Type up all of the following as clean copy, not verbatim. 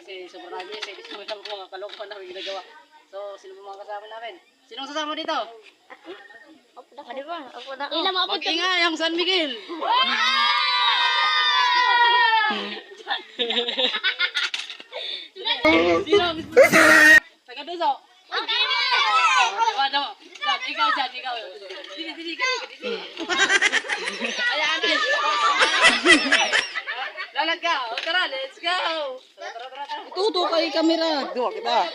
kasi sobrang nagis. Hindi mo lang kung mga kalokohan na ginagawa. So, sino mga kasama namin? Sinong sasama dito? Ano ba? Ako na. Mag-ingay ang San Miguel! Sino? Taga-duso? Diba? Ikaw dyan, ikaw. Dili. Ayan, lalag ka. O tara, let's go. Tara. Tuto kay kamera. Duwa kita.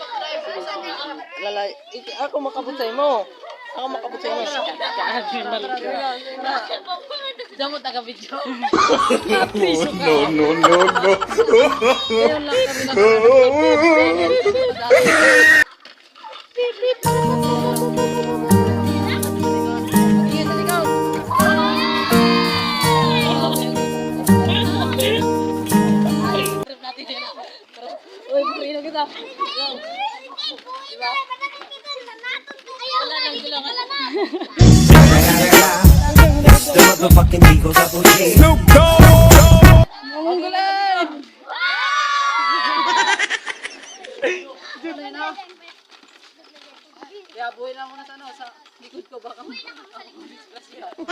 Lalay, ako makabutsay mo. Ako makabutsay mo. Diyan mo taga-video. No. Ngayon lang kami nakahanap. Uy, bukuin na kita. Diba? Wala lang sila. The motherfucking Eagles Double G. Snoop Dogg. Munggulan! Kaya buhay lang muna sa likod ko baka disgrasya. No.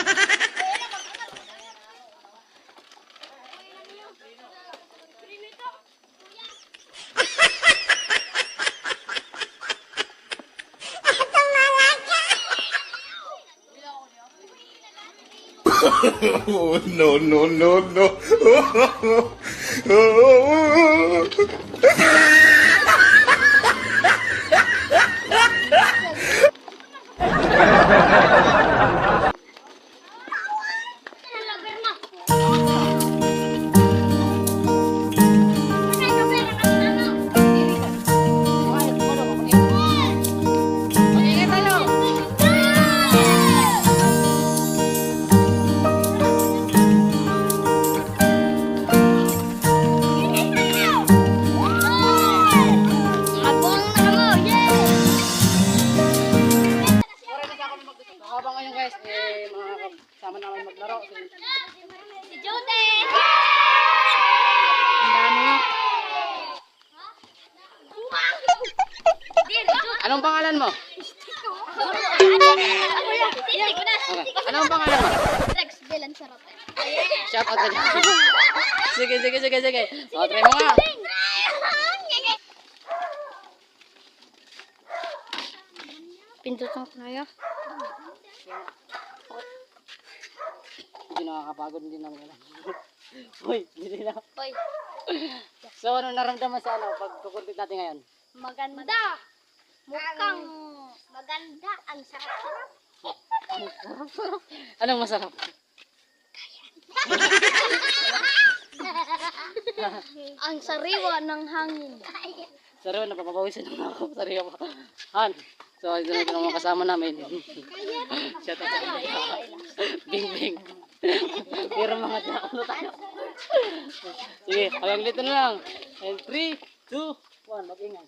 Habang ngayon guys, mga kasama namin maglaro. Si Jude! Ang dami. Anong pangalan mo? Anong pangalan mo? Rex Dylan Sarote. Shout out ka dyan. Sige. O, try mo nga. Pindutan ko na yun. Hindi nakakapagod, hindi naman alam. Uy, hindi na. Hoy, So, ano naramdaman sa pag kukuntit natin ngayon? maganda. Mukhang maganda. Ang sarap-sarap. Anong masarap? Ang sariwa ng hangin. Sariwa, napapapawisan na ako. Sariwa pa. Han. So, ito na mga kasama namin. Shout out. Bing. Pero mga nakulo tayo. Sige, hanggang dito na lang. And 3, 2, 1, mag-ingay.